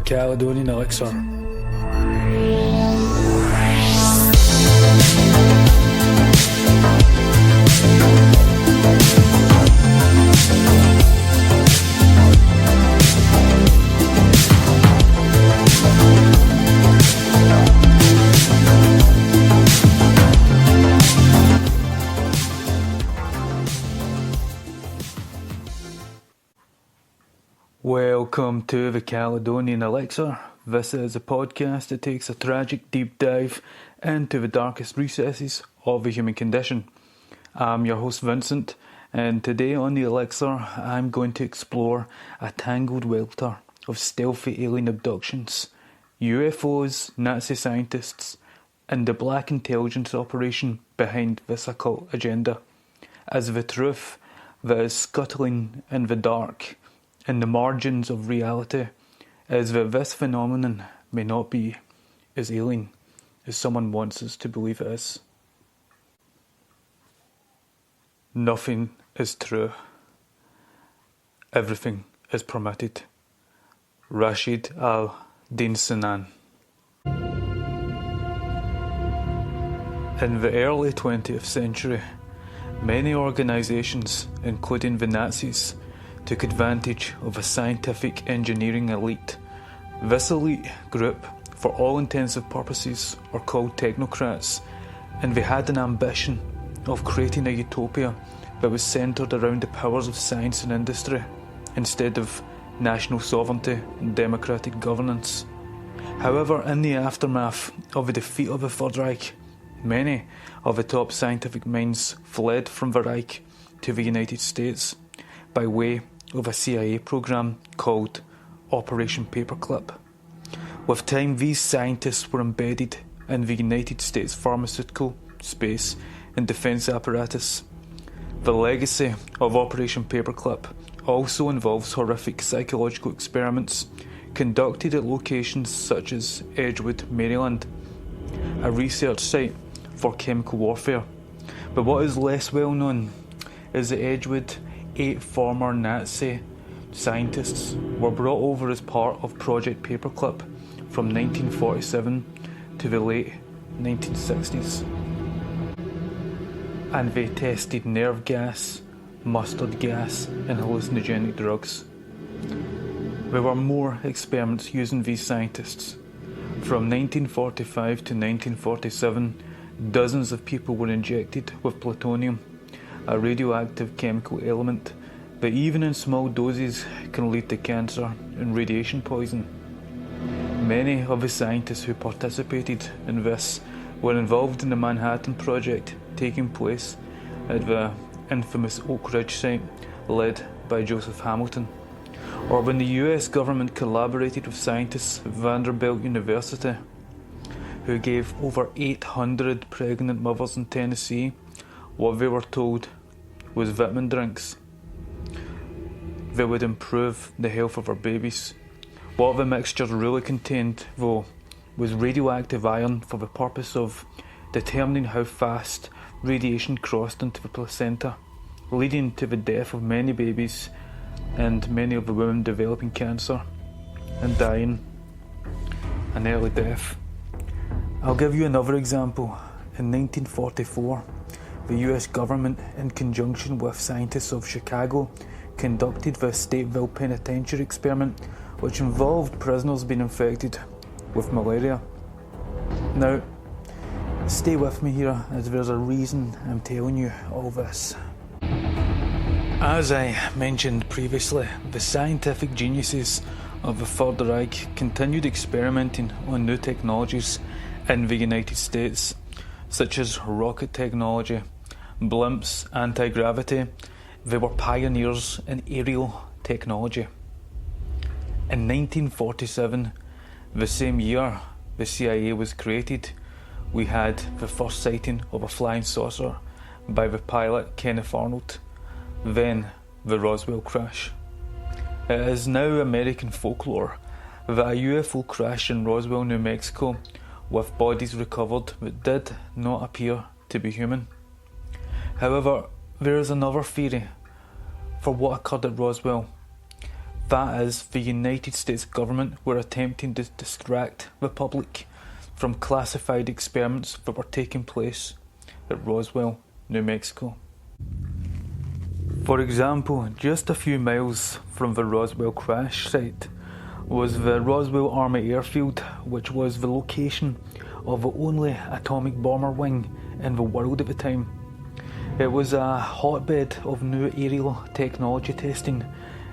Caledonian Elixir. Welcome to the Caledonian Elixir. This is a podcast that takes a tragic deep dive into the darkest recesses of the human condition. I'm your host Vincent, and today on the Elixir I'm going to explore a tangled welter of stealthy alien abductions, UFOs, Nazi scientists, and the black intelligence operation behind this occult agenda, as the truth that is scuttling in the dark in the margins of reality is that this phenomenon may not be as alien as someone wants us to believe it is. Nothing is true. Everything is permitted. Rashid al-Din Sinan. In the early 20th century, many organisations, including the Nazis, took advantage of a scientific engineering elite. This elite group, for all intensive purposes, are called technocrats, and they had an ambition of creating a utopia that was centred around the powers of science and industry, instead of national sovereignty and democratic governance. However, in the aftermath of the defeat of the Third Reich, many of the top scientific minds fled from the Reich to the United States by way of a CIA program called Operation Paperclip. With time, these scientists were embedded in the United States pharmaceutical, space and defence apparatus. The legacy of Operation Paperclip also involves horrific psychological experiments conducted at locations such as Edgewood, Maryland, a research site for chemical warfare. But what is less well known is that Edgewood, 8 former Nazi scientists were brought over as part of Project Paperclip from 1947 to the late 1960s. And they tested nerve gas, mustard gas and hallucinogenic drugs. There were more experiments using these scientists. From 1945 to 1947, dozens of people were injected with plutonium, a radioactive chemical element that even in small doses can lead to cancer and radiation poison. Many of the scientists who participated in this were involved in the Manhattan Project taking place at the infamous Oak Ridge site led by Joseph Hamilton, or when the US government collaborated with scientists at Vanderbilt University who gave over 800 pregnant mothers in Tennessee what they were told was vitamin drinks that would improve the health of our babies. What the mixtures really contained, though, was radioactive iron for the purpose of determining how fast radiation crossed into the placenta, leading to the death of many babies and many of the women developing cancer and dying an early death. I'll give you another example. In 1944, the US government, in conjunction with scientists of Chicago, conducted the Stateville Penitentiary experiment, which involved prisoners being infected with malaria. Now, stay with me here, as there's a reason I'm telling you all this. As I mentioned previously, the scientific geniuses of the Third Reich continued experimenting on new technologies in the United States, such as rocket technology, blimps, anti-gravity. They were pioneers in aerial technology. In 1947, the same year the CIA was created, we had the first sighting of a flying saucer by the pilot Kenneth Arnold, then the Roswell crash. It is now American folklore that a UFO crashed in Roswell, New Mexico, with bodies recovered that did not appear to be human. However, there is another theory for what occurred at Roswell. That is, the United States government were attempting to distract the public from classified experiments that were taking place at Roswell, New Mexico. For example, just a few miles from the Roswell crash site was the Roswell Army Airfield, which was the location of the only atomic bomber wing in the world at the time. It was a hotbed of new aerial technology testing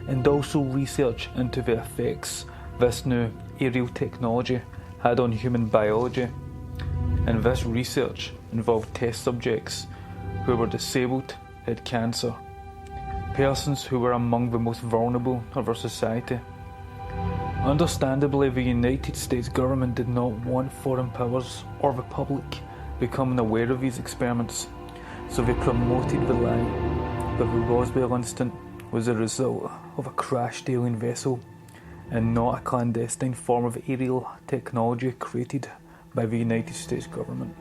and also research into the effects this new aerial technology had on human biology. And this research involved test subjects who were disabled, had cancer, persons who were among the most vulnerable of our society. Understandably, the United States government did not want foreign powers or the public becoming aware of these experiments, so they promoted the lie that the Roswell incident was a result of a crashed alien vessel and not a clandestine form of aerial technology created by the United States government.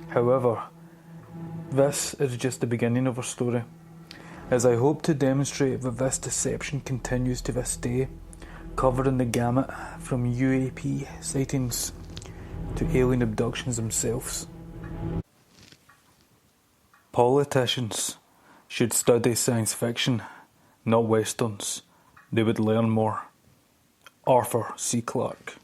However, this is just the beginning of our story, as I hope to demonstrate that this deception continues to this day, covering the gamut from UAP sightings to alien abductions themselves. Politicians should study science fiction, not westerns. They would learn more. Arthur C. Clarke.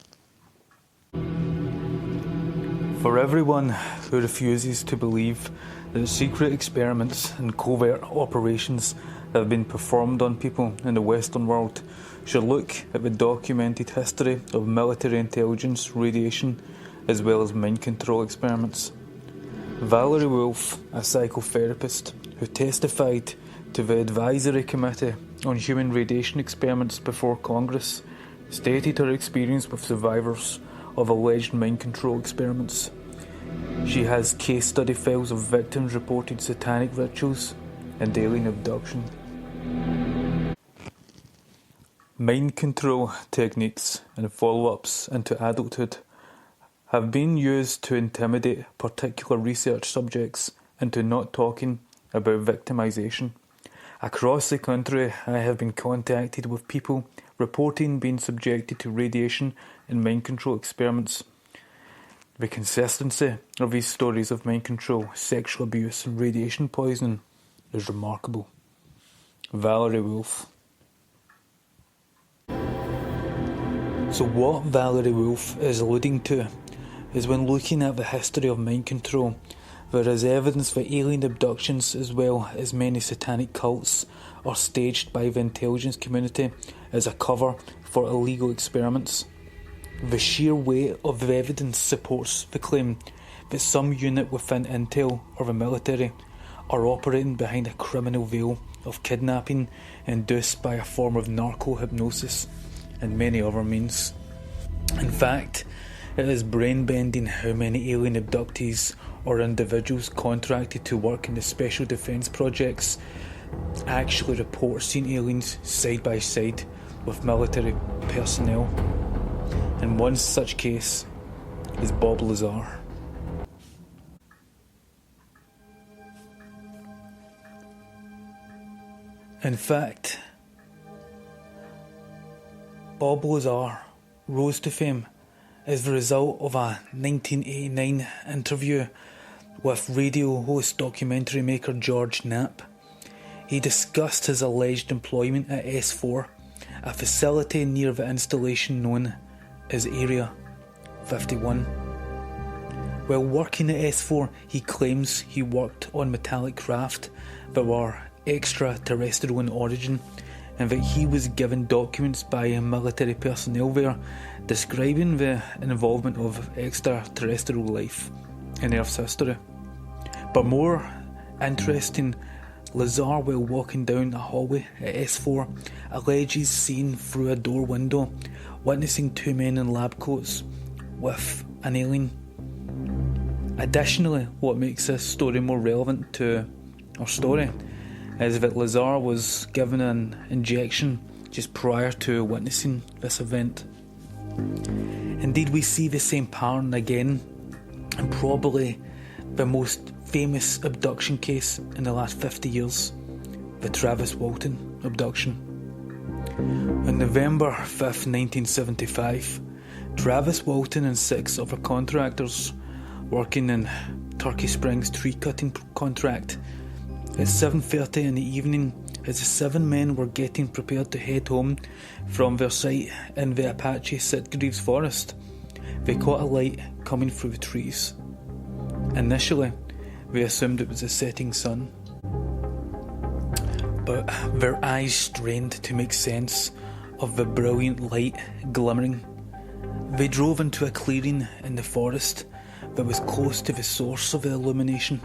For everyone who refuses to believe that secret experiments and covert operations have been performed on people in the Western world should look at the documented history of military intelligence, radiation, as well as mind control experiments. Valerie Wolf, a psychotherapist who testified to the Advisory Committee on Human Radiation Experiments before Congress, stated her experience with survivors of alleged mind control experiments. She has case study files of victims reported satanic rituals and alien abduction. Mind control techniques and follow-ups into adulthood have been used to intimidate particular research subjects into not talking about victimization. Across the country, I have been contacted with people reporting being subjected to radiation and mind control experiments. The consistency of these stories of mind control, sexual abuse and radiation poisoning is remarkable. Valerie Wolf. So what Valerie Wolf is alluding to is when looking at the history of mind control, there is evidence that alien abductions as well as many satanic cults are staged by the intelligence community as a cover for illegal experiments. The sheer weight of the evidence supports the claim that some unit within Intel or the military are operating behind a criminal veil of kidnapping induced by a form of narco-hypnosis and many other means. In fact, it is brain-bending how many alien abductees or individuals contracted to work in the special defence projects actually report seeing aliens side by side with military personnel. And one such case is Bob Lazar. In fact, Bob Lazar rose to fame as the result of a 1989 interview with radio host documentary maker George Knapp. He discussed his alleged employment at S4, a facility near the installation known as Area 51. While working at S4, he claims he worked on metallic craft that were extraterrestrial in origin, and that he was given documents by military personnel there describing the involvement of extraterrestrial life in Earth's history. But more interesting, Lazar, while walking down a hallway at S4, alleges seeing through a door window, witnessing two men in lab coats with an alien. Additionally, what makes this story more relevant to our story is that Lazar was given an injection just prior to witnessing this event. Indeed, we see the same pattern again in probably the most famous abduction case in the last 50 years, the Travis Walton abduction. On November 5th, 1975, Travis Walton and 6 other contractors working in Turkey Springs tree cutting contract at 7:30 in the evening, as the 7 men were getting prepared to head home from their site in the Apache Sitgreaves forest, they caught a light coming through the trees. Initially, they assumed it was the setting sun, but their eyes strained to make sense of the brilliant light glimmering. They drove into a clearing in the forest that was close to the source of the illumination.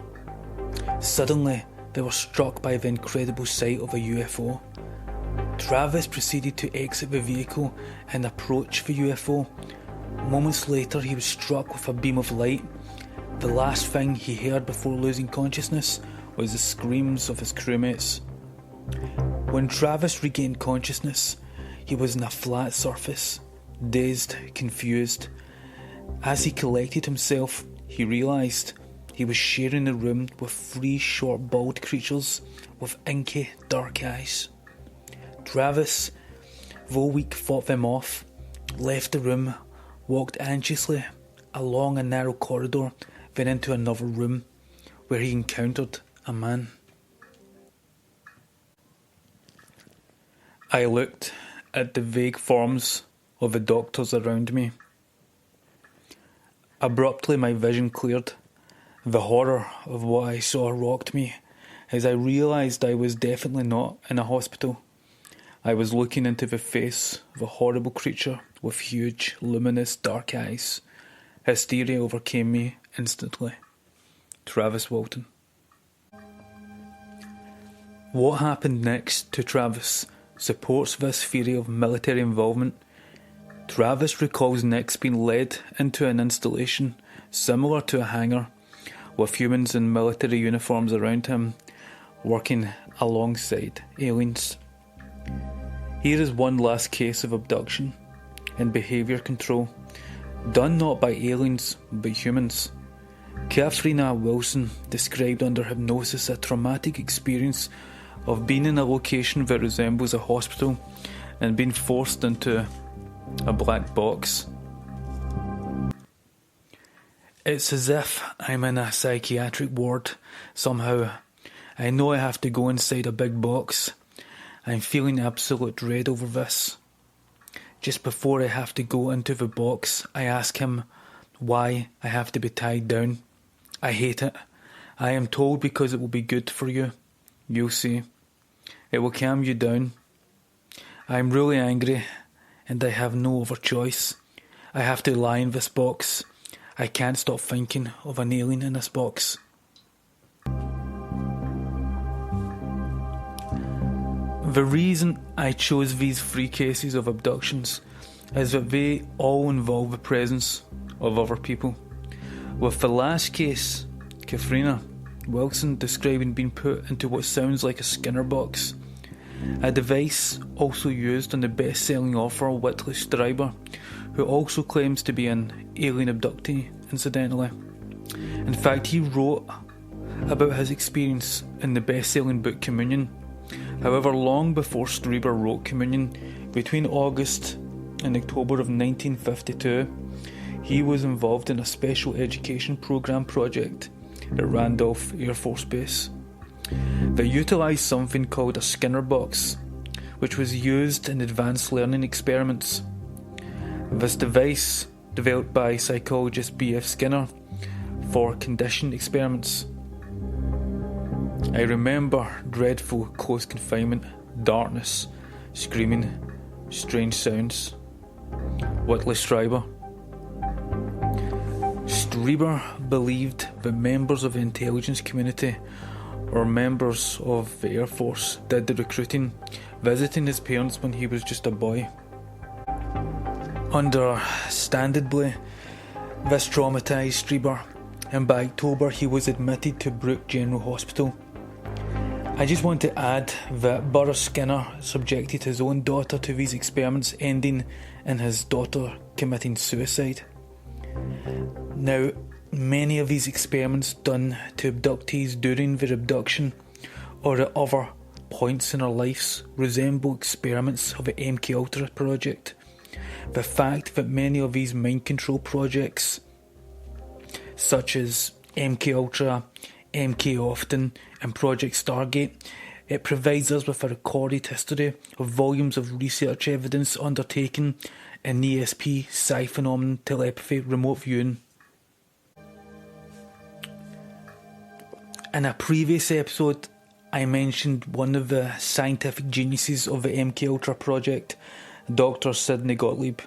Suddenly, they were struck by the incredible sight of a UFO. Travis proceeded to exit the vehicle and approach the UFO. Moments later, he was struck with a beam of light. The last thing he heard before losing consciousness was the screams of his crewmates. When Travis regained consciousness, he was in a flat surface, dazed, confused. As he collected himself, he realised he was sharing a room with 3 short, bald creatures with inky, dark eyes. Travis, though weak, fought them off, left the room, walked anxiously along a narrow corridor, then into another room, where he encountered a man. I looked at the vague forms of the doctors around me. Abruptly, my vision cleared. The horror of what I saw rocked me as I realised I was definitely not in a hospital. I was looking into the face of a horrible creature with huge, luminous, dark eyes. Hysteria overcame me instantly. Travis Walton. What happened next to Travis supports this theory of military involvement. Travis recalls next being led into an installation similar to a hangar, with humans in military uniforms around him, working alongside aliens. Here is one last case of abduction and behaviour control, done not by aliens but humans. Katharina Wilson described under hypnosis a traumatic experience of being in a location that resembles a hospital and being forced into a black box. It's as if I'm in a psychiatric ward somehow. I know I have to go inside a big box. I'm feeling absolute dread over this. Just before I have to go into the box, I ask him why I have to be tied down. I hate it. I am told because it will be good for you. You'll see. It will calm you down. I'm really angry, and I have no other choice. I have to lie in this box. I can't stop thinking of an alien in this box. The reason I chose these 3 cases of abductions is that they all involve the presence of other people. With the last case, Katharina Wilson describing being put into what sounds like a Skinner box, a device also used on the best-selling author Whitley Strieber, who also claims to be an alien abductee, incidentally. In fact, he wrote about his experience in the best-selling book Communion. However, long before Strieber wrote Communion, between August and October of 1952, he was involved in a special education program project at Randolph Air Force Base. They utilised something called a Skinner box, which was used in advanced learning experiments. This device, developed by psychologist B.F. Skinner for conditioned experiments. I remember dreadful close confinement, darkness, screaming, strange sounds. Whitley Strieber. Strieber believed that members of the intelligence community or members of the Air Force did the recruiting, visiting his parents when he was just a boy. Understandably, this traumatised Strieber, and by October he was admitted to Brooke General Hospital. I just want to add that Burr Skinner subjected his own daughter to these experiments, ending in his daughter committing suicide. Now, many of these experiments done to abductees during their abduction or at other points in our lives resemble experiments of the MK Ultra project. The fact that many of these mind control projects, such as MK Ultra, MK Often and Project Stargate, it provides us with a recorded history of volumes of research evidence undertaken in ESP, psi phenomenon, telepathy, remote viewing. In a previous episode, I mentioned one of the scientific geniuses of the MK Ultra project, Dr. Sidney Gottlieb,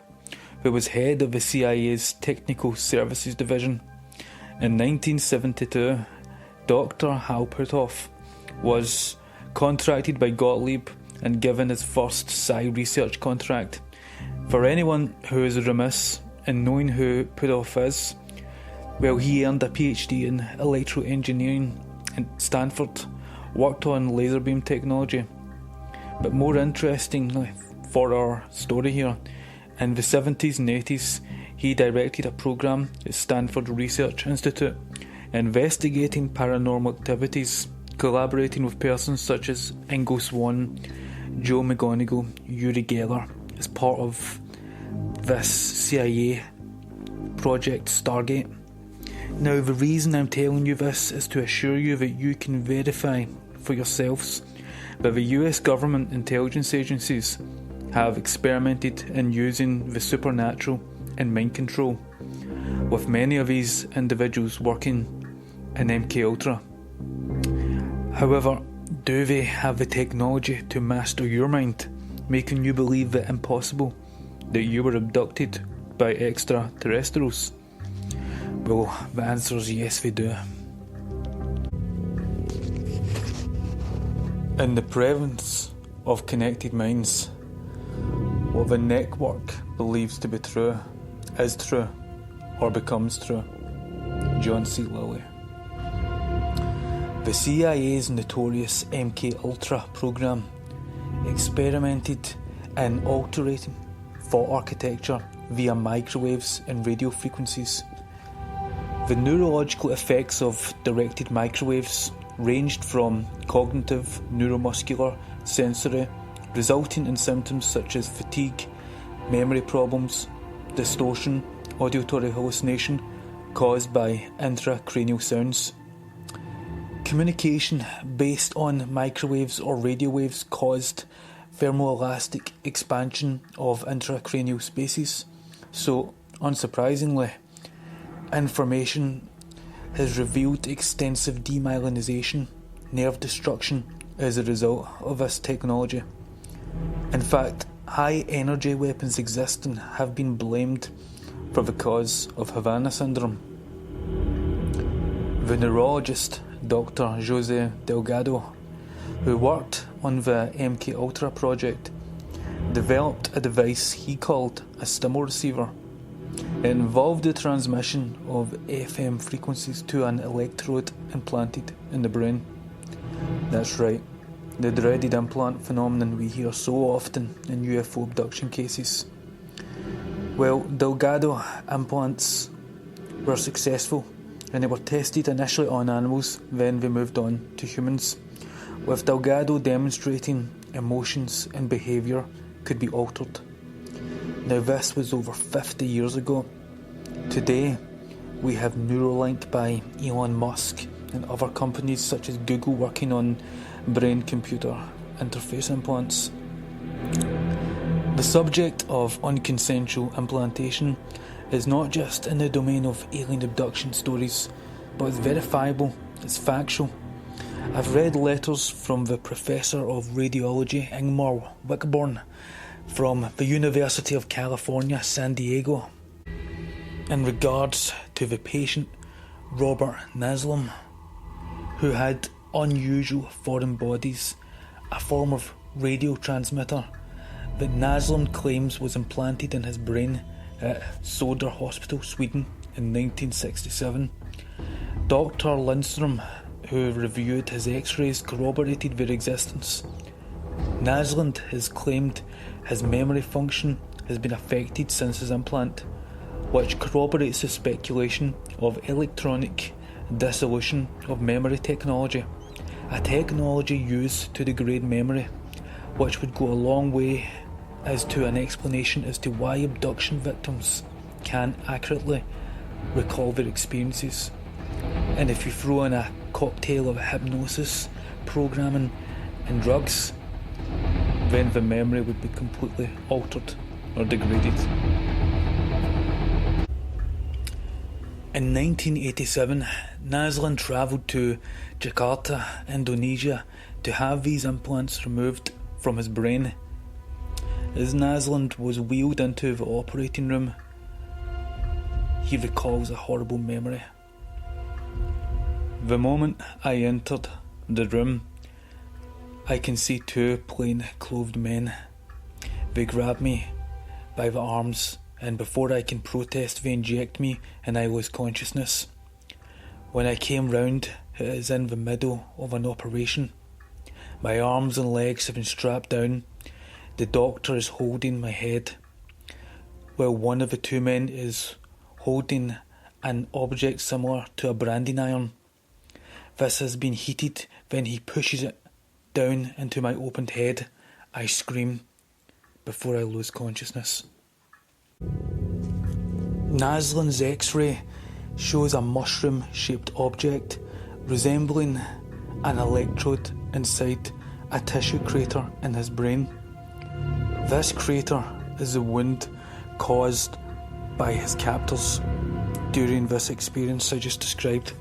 who was head of the CIA's Technical Services Division. In 1972, Dr. Hal Puthoff was contracted by Gottlieb and given his first psi research contract. For anyone who is remiss in knowing who Puthoff is, well, he earned a PhD in electroengineering at Stanford, worked on laser beam technology. But more interestingly for our story here, in the 70s and 80s, he directed a program at Stanford Research Institute investigating paranormal activities, collaborating with persons such as Ingo Swann, Joe McGonigal, Uri Geller as part of this CIA Project Stargate. Now, the reason I'm telling you this is to assure you that you can verify for yourselves that the US government intelligence agencies have experimented in using the supernatural and mind control, with many of these individuals working in MK Ultra. However, do they have the technology to master your mind, making you believe the impossible, that you were abducted by extraterrestrials? Well, the answer is yes, they do. In the presence of connected minds, what the network believes to be true is true, or becomes true. John C. Lilly. The CIA's notorious MK Ultra program experimented in altering thought architecture via microwaves and radio frequencies. The neurological effects of directed microwaves ranged from cognitive, neuromuscular, sensory, resulting in symptoms such as fatigue, memory problems, distortion, auditory hallucination caused by intracranial sounds. Communication based on microwaves or radio waves caused thermoelastic expansion of intracranial spaces. So, unsurprisingly, information has revealed extensive demyelinization, nerve destruction as a result of this technology. In fact, high energy weapons exist and have been blamed for the cause of Havana syndrome. The neurologist Dr. José Delgado, who worked on the MK Ultra project, developed a device he called a stimul receiver. It involved the transmission of FM frequencies to an electrode implanted in the brain. That's right, the dreaded implant phenomenon we hear so often in UFO abduction cases. Well, Delgado implants were successful, and they were tested initially on animals, then they moved on to humans, with Delgado demonstrating emotions and behaviour could be altered. Now, this was over 50 years ago. Today, we have Neuralink by Elon Musk and other companies such as Google working on brain-computer interface implants. The subject of unconsensual implantation is not just in the domain of alien abduction stories, but it's verifiable, it's factual. I've read letters from the Professor of Radiology Ingmar Wickborn from the University of California, San Diego, in regards to the patient Robert Naslam, who had unusual foreign bodies, a form of radio transmitter that Naslam claims was implanted in his brain at Söder Hospital, Sweden in 1967. Dr. Lindström, who reviewed his x-rays, corroborated their existence. Nasland has claimed his memory function has been affected since his implant, which corroborates the speculation of electronic dissolution of memory technology, a technology used to degrade memory, which would go a long way as to an explanation as to why abduction victims can accurately recall their experiences. And if you throw in a cocktail of hypnosis, programming and drugs, then the memory would be completely altered or degraded. In 1987, Nazlan travelled to Jakarta, Indonesia to have these implants removed from his brain. As Nazlan was wheeled into the operating room, he recalls a horrible memory. The moment I entered the room, I can see two plain-clothed men. They grab me by the arms, and before I can protest, they inject me and I lose consciousness. When I came round, it is in the middle of an operation. My arms and legs have been strapped down. The doctor is holding my head, while one of the two men is holding an object similar to a branding iron. This has been heated, then he pushes it down into my opened head. I scream before I lose consciousness. Nazlan's X-ray shows a mushroom-shaped object resembling an electrode inside a tissue crater in his brain. This crater is the wound caused by his captors during this experience I just described.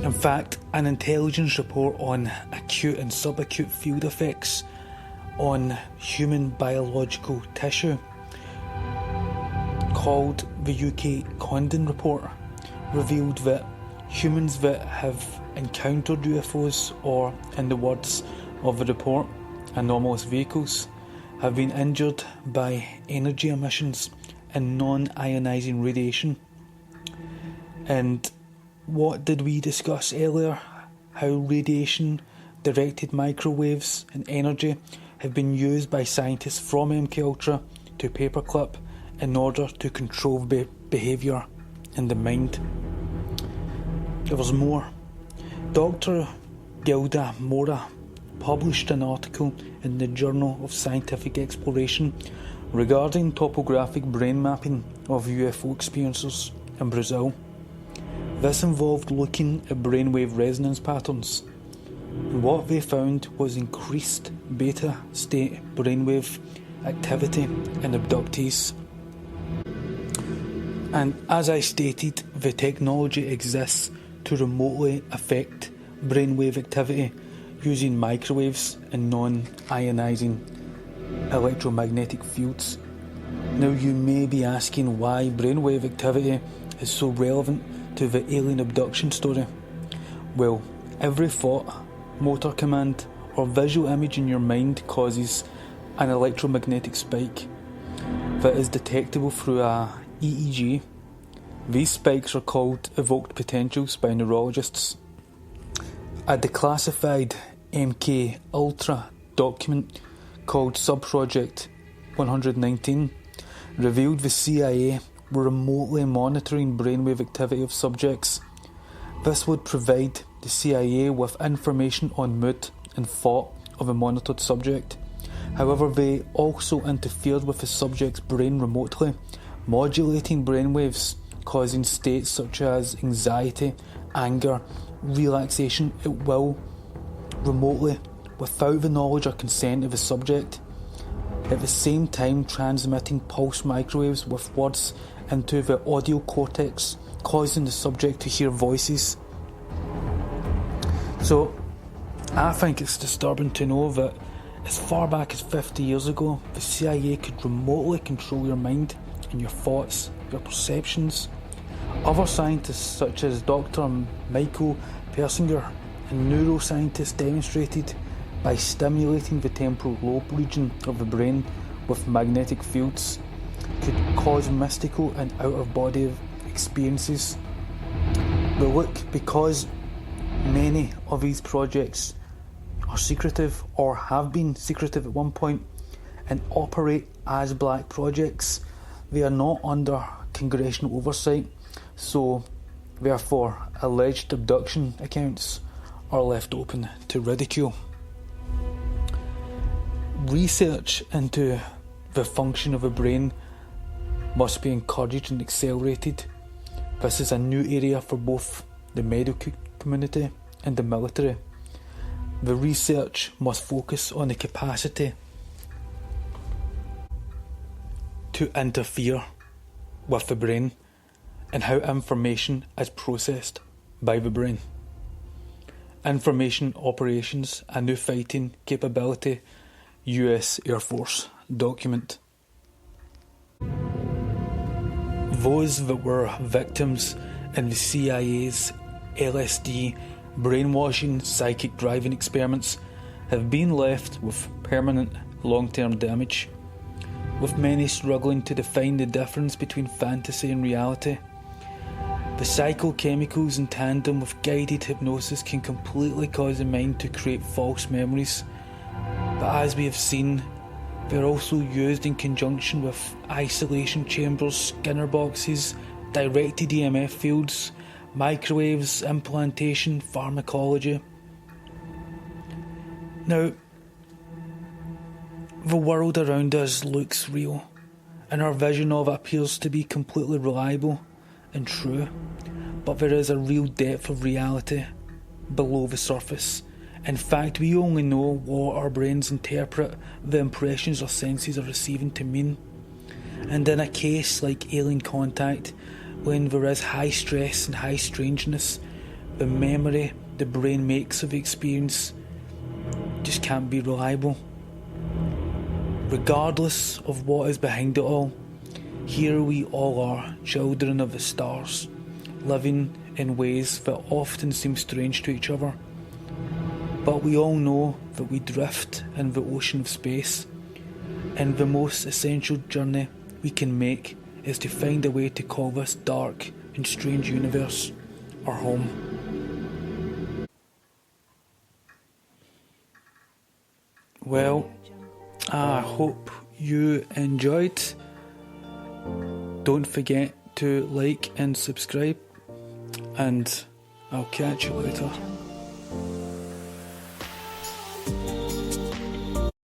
In fact, an intelligence report on acute and subacute field effects on human biological tissue, called the UK Condon Report, revealed that humans that have encountered UFOs, or in the words of the report, anomalous vehicles, have been injured by energy emissions and non-ionising radiation. And what did we discuss earlier? How radiation-directed microwaves and energy have been used by scientists from MKUltra to paperclip in order to control behaviour in the mind. There was more. Dr. Gilda Mora published an article in the Journal of Scientific Exploration regarding topographic brain mapping of UFO experiencers in Brazil. This involved looking at brainwave resonance patterns, and what they found was increased beta state brainwave activity in abductees. And as I stated, the technology exists to remotely affect brainwave activity using microwaves and non-ionising electromagnetic fields. Now you may be asking why brainwave activity is so relevant to the alien abduction story. Well, every thought, motor command or visual image in your mind causes an electromagnetic spike that is detectable through a EEG. These spikes are called evoked potentials by neurologists. A declassified MKUltra document called Subproject 119 revealed the CIA were remotely monitoring brainwave activity of subjects. This would provide the CIA with information on mood and thought of a monitored subject. However, they also interfered with the subject's brain remotely, modulating brainwaves, causing states such as anxiety, anger, relaxation at will, remotely, without the knowledge or consent of the subject. At the same time transmitting pulse microwaves with words into the audio cortex, causing the subject to hear voices. So, I think it's disturbing to know that as far back as 50 years ago, the CIA could remotely control your mind and your thoughts, your perceptions. Other scientists such as Dr. Michael Persinger, a neuroscientist, demonstrated by stimulating the temporal lobe region of the brain with magnetic fields could cause mystical and out-of-body experiences. But look, because many of these projects are secretive or have been secretive at one point and operate as black projects, they are not under congressional oversight, so therefore alleged abduction accounts are left open to ridicule. Research into the function of the brain must be encouraged and accelerated. This is a new area for both the medical community and the military. The research must focus on the capacity to interfere with the brain and how information is processed by the brain. Information operations, a new fighting capability, US Air Force document. Those that were victims in the CIA's LSD brainwashing psychic driving experiments have been left with permanent long-term damage, with many struggling to define the difference between fantasy and reality. The psychochemicals in tandem with guided hypnosis can completely cause the mind to create false memories, but as we have seen, they're also used in conjunction with isolation chambers, Skinner boxes, directed EMF fields, microwaves, implantation, pharmacology. Now, the world around us looks real, and our vision of it appears to be completely reliable and true, but there is a real depth of reality below the surface. In fact, we only know what our brains interpret the impressions our senses are receiving to mean. And in a case like alien contact, when there is high stress and high strangeness, the memory the brain makes of the experience just can't be reliable. Regardless of what is behind it all, here we all are, children of the stars, living in ways that often seem strange to each other. But we all know that we drift in the ocean of space, and the most essential journey we can make is to find a way to call this dark and strange universe our home. Well, I hope you enjoyed. Don't forget to like and subscribe, and I'll catch you later.